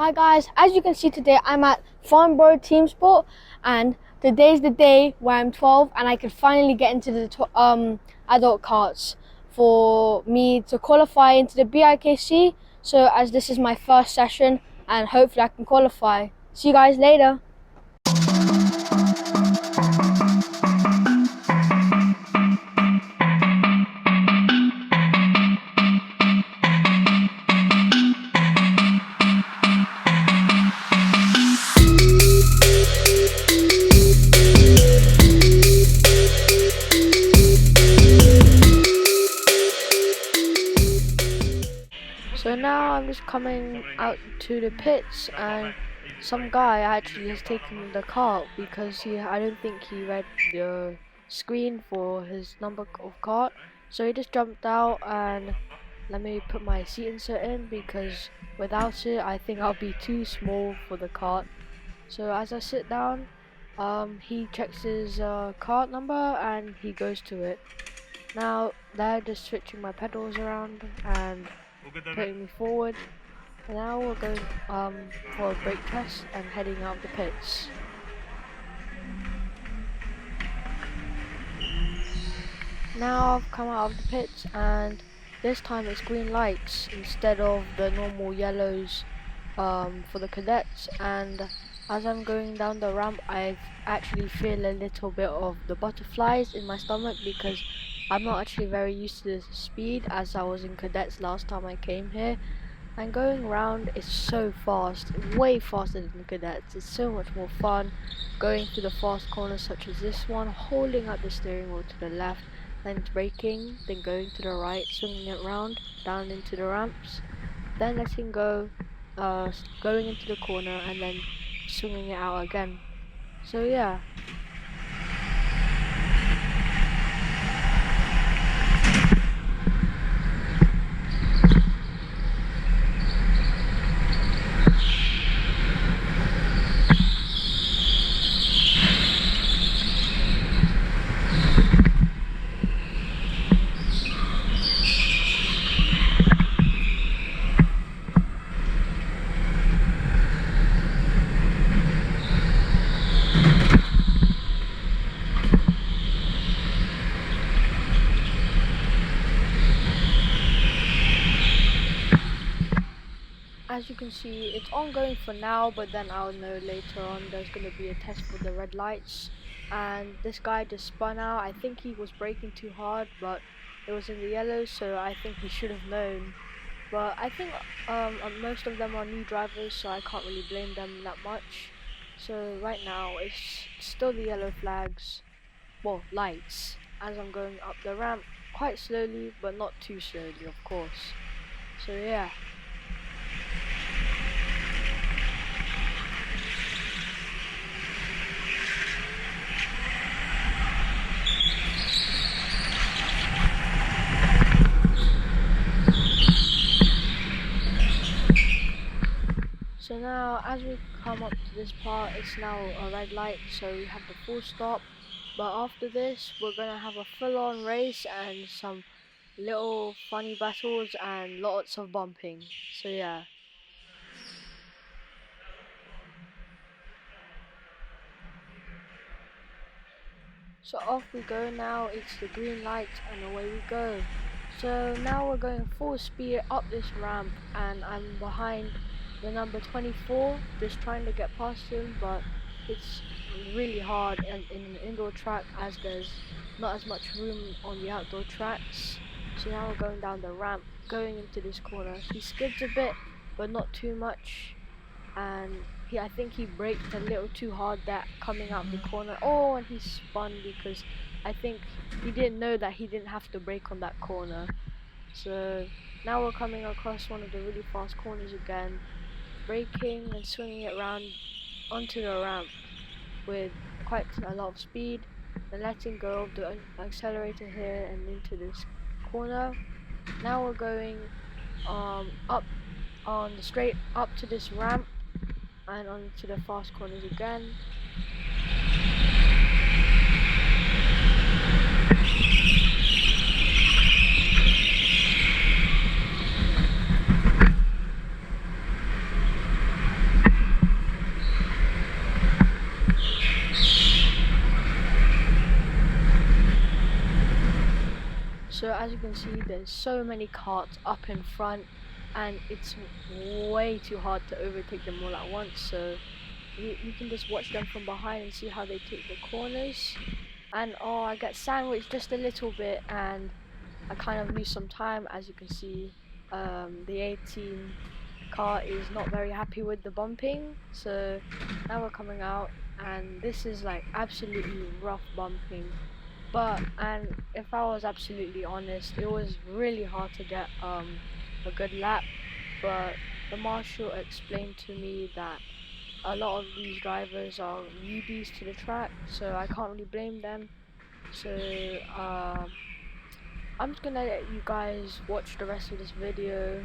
Hi guys, as you can see today I'm at Farnborough Teamsport, and today's the day where I'm 12 and I can finally get into the adult karts for me to qualify into the BIKC. So as this is my first session and hopefully I can qualify. See you guys later. So now I'm just coming out to the pits, and some guy actually has taken the cart because I don't think he read the screen for his number of cart. So he just jumped out, and let me put my seat insert in because without it I think I'll be too small for the cart. So as I sit down, he checks his cart number and he goes to it. Now they're just switching my pedals around and putting me forward, and now we're going for a brake test and heading out of the pits. Now I've come out of the pits, and this time it's green lights instead of the normal yellows for the cadets. And as I'm going down the ramp, I actually feel a little bit of the butterflies in my stomach because I'm not actually very used to the speed as I was in cadets last time I came here. And going around is so fast, way faster than cadets. It's so much more fun going through the fast corners such as this one, holding up the steering wheel to the left, then braking, then going to the right, swinging it round, down into the ramps, then letting go, going into the corner, and then swinging it out again. So yeah. As you can see, it's ongoing for now, but then I'll know later on there's going to be a test for the red lights. And this guy just spun out. I think he was braking too hard, but it was in the yellow, so I think he should have known. But I think most of them are new drivers, so I can't really blame them that much. So right now it's still the yellow flags, well, lights, as I'm going up the ramp quite slowly, but not too slowly, of course. So yeah. So now as we come up to this part, it's now a red light, so we have the full stop. But after this we're gonna have a full-on race and some little funny battles and lots of bumping. So yeah. So off we go now, it's the green light and away we go. So now we're going full speed up this ramp, and I'm behind the number 24, just trying to get past him, but it's really hard in an indoor track as there's not as much room on the outdoor tracks. So now we're going down the ramp, going into this corner. He skids a bit, but not too much, and I think he braked a little too hard that coming out the corner. Oh, and he spun because I think he didn't know that he didn't have to brake on that corner. So now we're coming across one of the really fast corners again, braking and swinging it around onto the ramp with quite a lot of speed, and letting go of the accelerator here and into this corner. Now we're going up on the straight up to this ramp and onto the fast corners again. as you can see, there's so many carts up in front, and it's way too hard to overtake them all at once. So you can just watch them from behind and see how they take the corners. And oh, I get sandwiched just a little bit, and I kind of lose some time. As you can see, the 18 car is not very happy with the bumping. So now we're coming out, and this is like absolutely rough bumping. And if I was absolutely honest, it was really hard to get a good lap. But the marshal explained to me that a lot of these drivers are newbies to the track, so I can't really blame them. So I'm just gonna let you guys watch the rest of this video.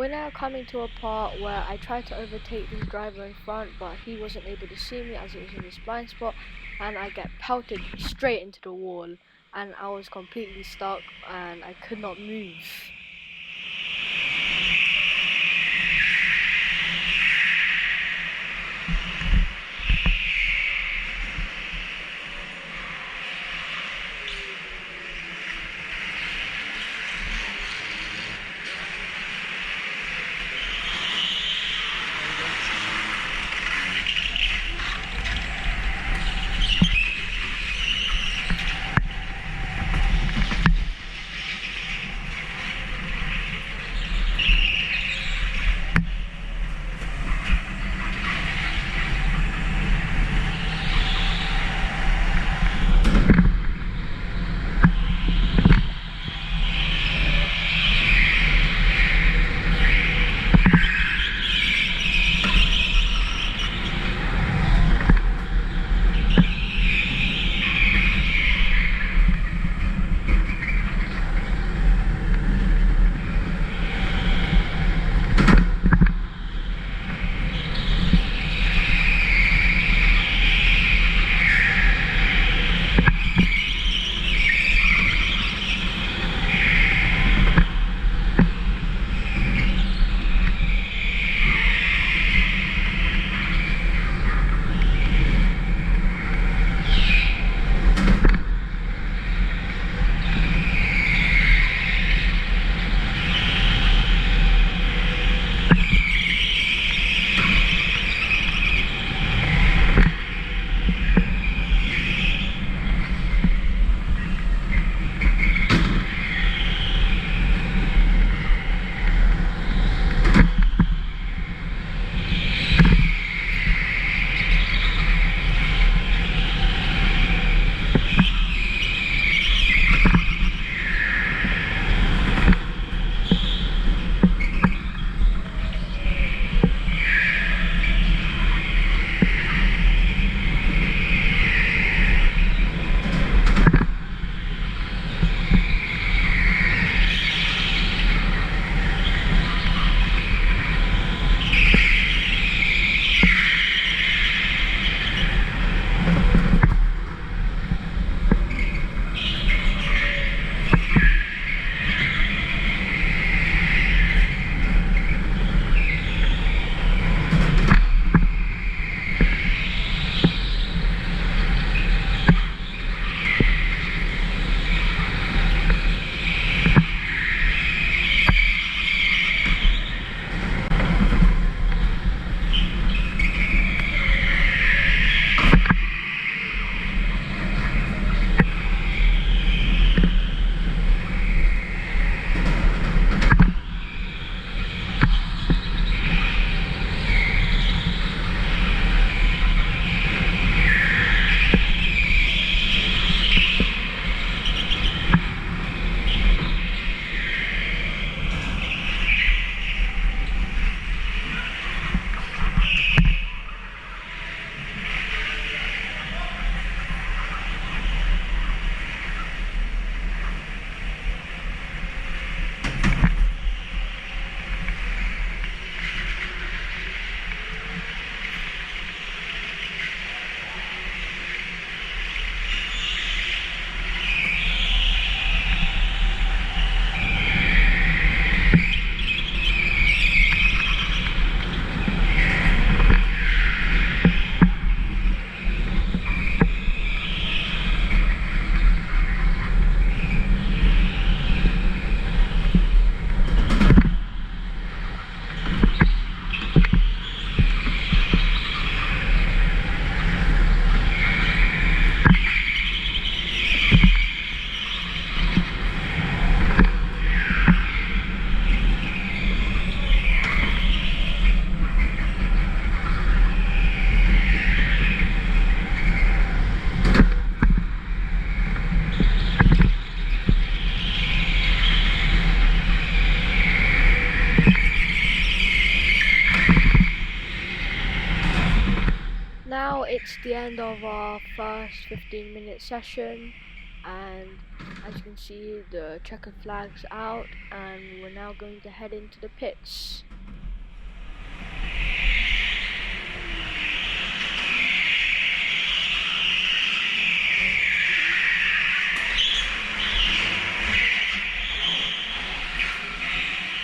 we're now coming to a part where I tried to overtake the driver in front, but he wasn't able to see me as it was in his blind spot, and I get pelted straight into the wall, and I was completely stuck and I could not move. Now it's the end of our first 15-minute session. and as you can see, the checkered flag's out, and we're now going to head into the pits.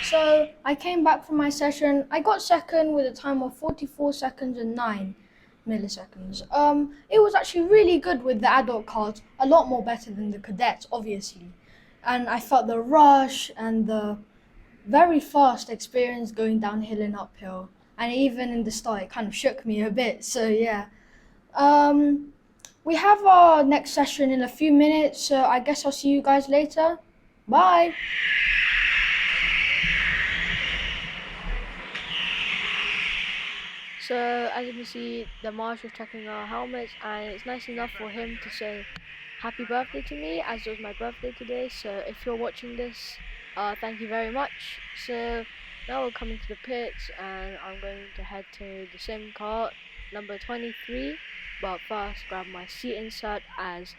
So I came back from my session. I got second with a time of 44 seconds and 9 milliseconds. It was actually really good with the adult cards, a lot more better than the cadets, obviously. And I felt the rush and the very fast experience going downhill and uphill. And even in the start, it kind of shook me a bit. So yeah. We have our next session in a few minutes, so I guess I'll see you guys later. Bye! So as you can see, the marshal's checking our helmets, and it's nice enough for him to say happy birthday to me, as it was my birthday today. So if you're watching this, thank you very much. So now we're coming to the pits, and I'm going to head to the sim kart number 23, but first grab my seat insert as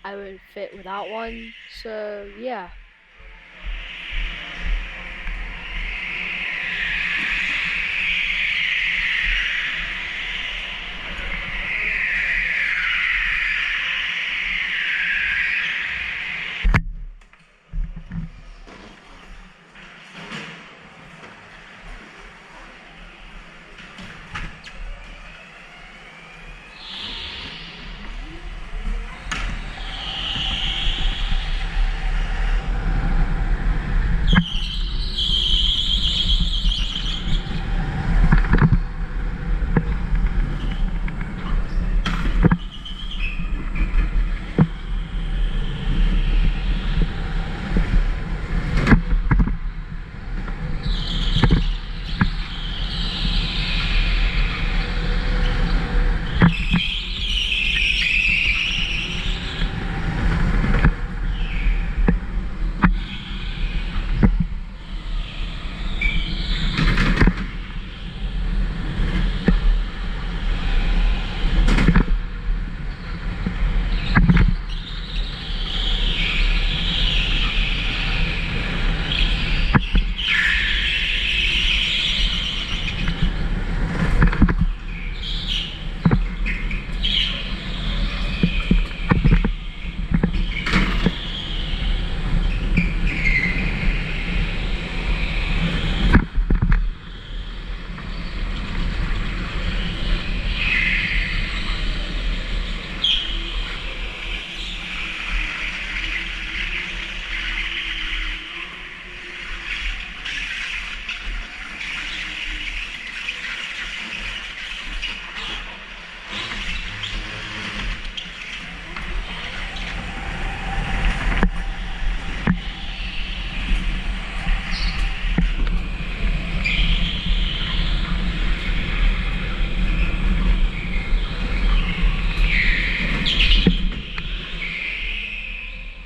I won't fit without one. So yeah.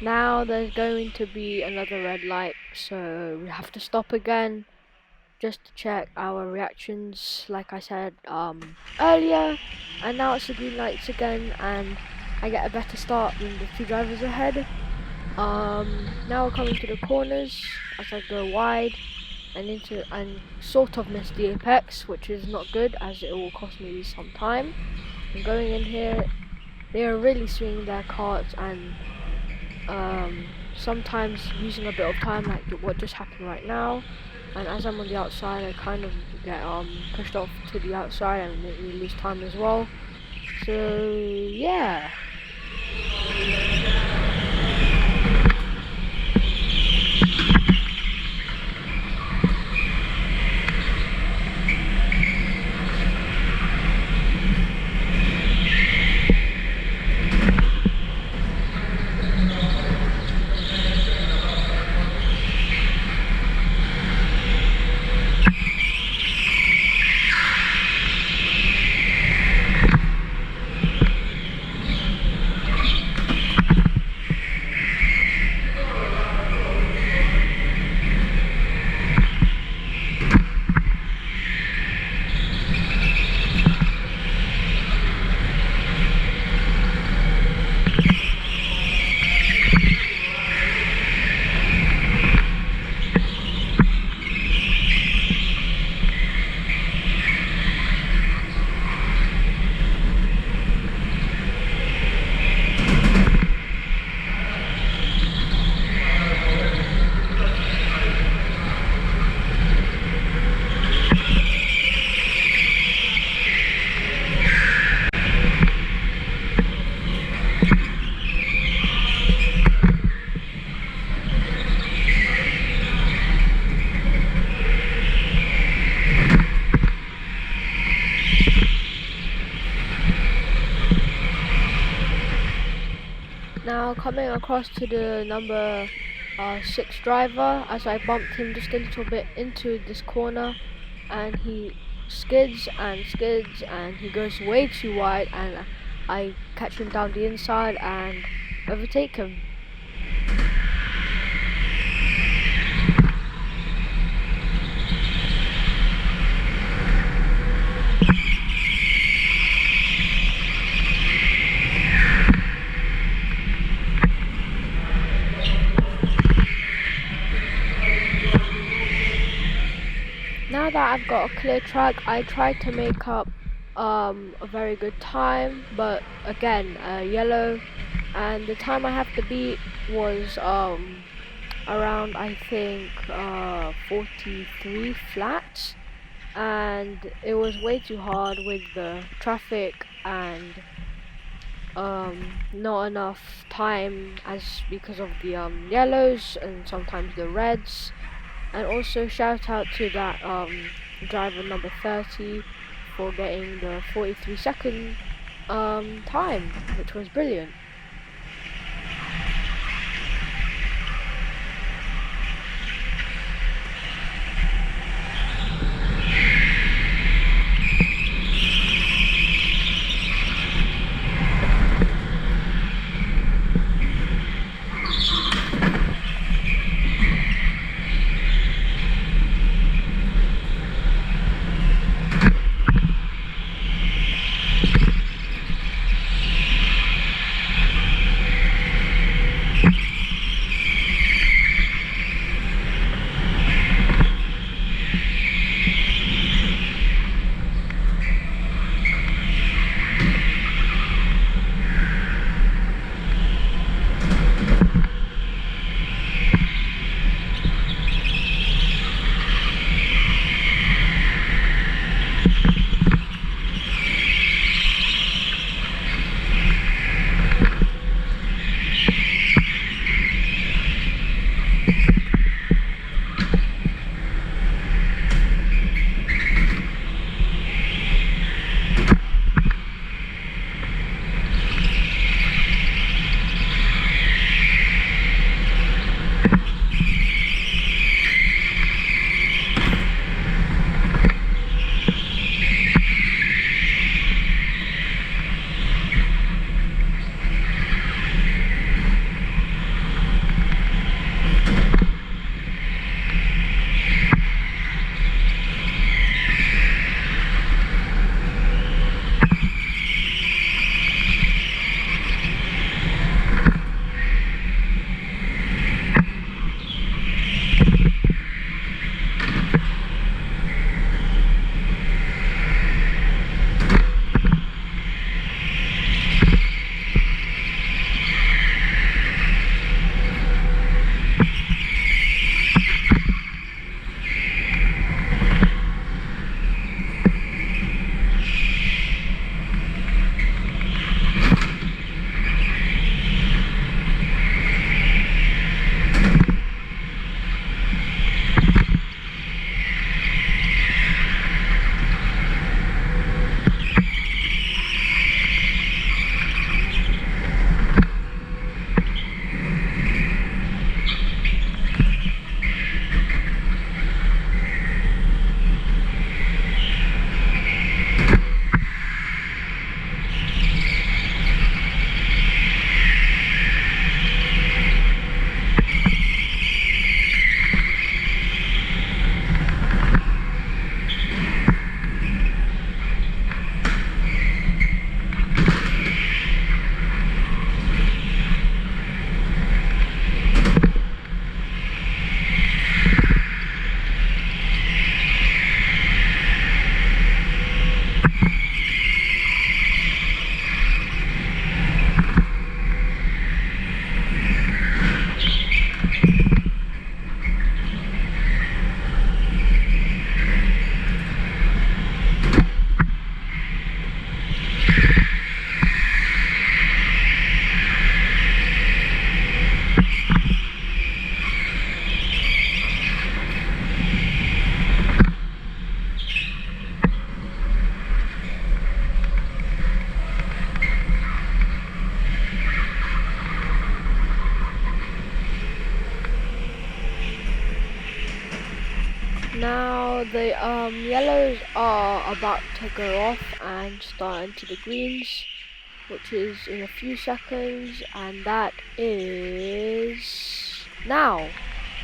Now there's going to be another red light, so we have to stop again just to check our reactions, like I said earlier. And now it's the green lights again, and I get a better start than the two drivers ahead. Now we're coming to the corners as I go wide and sort of miss the apex, which is not good as it will cost me some time. And going in here, they are really swinging their carts and sometimes using a bit of time, like what just happened right now. And as I'm on the outside, I kind of get pushed off to the outside and make me lose time as well. So yeah. now coming across to the number 6 driver as I bumped him just a little bit into this corner, and he skids and skids and he goes way too wide, and I catch him down the inside and overtake him. Now that I've got a clear track, I tried to make up a very good time, but again, yellow, and the time I have to beat was around, I think, 43 flats, and it was way too hard with the traffic and not enough time as because of the yellows and sometimes the reds. And also shout out to that driver number 30 for getting the 43-second time, which was brilliant. the yellows are about to go off and start into the greens, which is in a few seconds, and that is now.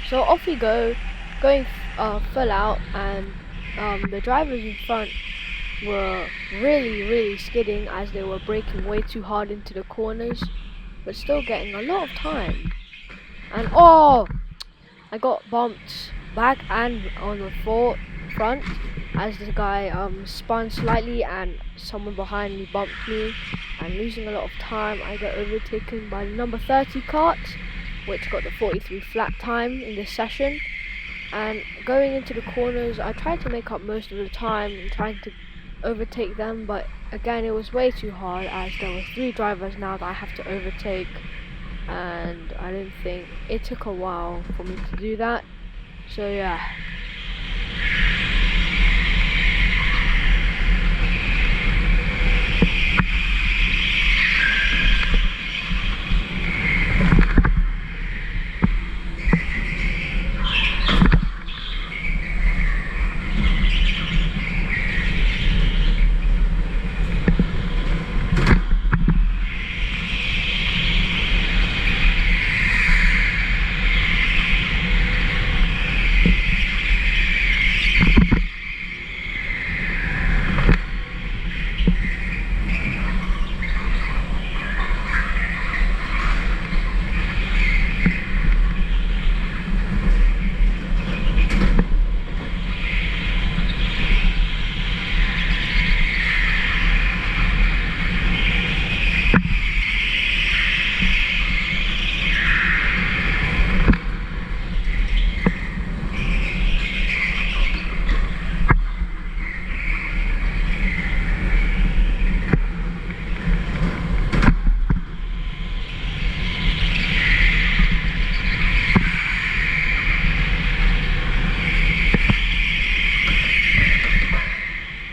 So off we go, going full out, and the drivers in front were really skidding as they were braking way too hard into the corners, but still getting a lot of time. And oh, I got bumped back and on the front as the guy spun slightly and someone behind me bumped me, and losing a lot of time. I got overtaken by the number 30 Kart, which got the 43 flat time in this session. And going into the corners, I tried to make up most of the time trying to overtake them, but again it was way too hard as there were 3 drivers now that I have to overtake, and I didn't think it took a while for me to do that. So yeah.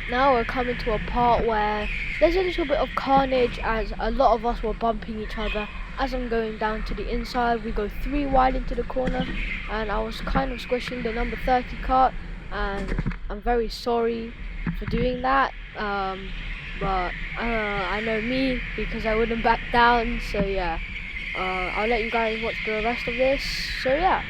Now we're coming to a part where there's a little bit of carnage as a lot of us were bumping each other. As I'm going down to the inside, we go 3 wide into the corner, and I was kind of squishing the number 30 Kart, and I'm very sorry for doing that, but I know me, because I wouldn't back down. So yeah, I'll let you guys watch the rest of this. So yeah.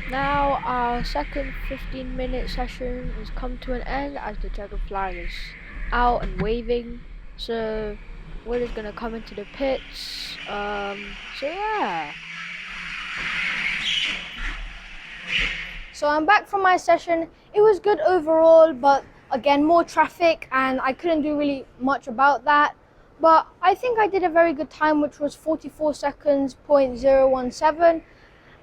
Now our second 15-minute session has come to an end as the checkered flag is out and waving. So we're just gonna come into the pits. So yeah. So I'm back from my session. It was good overall, but again, more traffic and I couldn't do really much about that. But I think I did a very good time, which was 44 seconds, 0.017.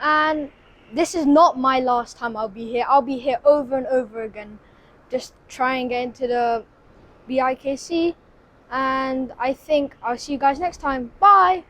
And this is not my last time I'll be here. I'll be here over and over again. Just try and get into the BIKC. And I think I'll see you guys next time. Bye!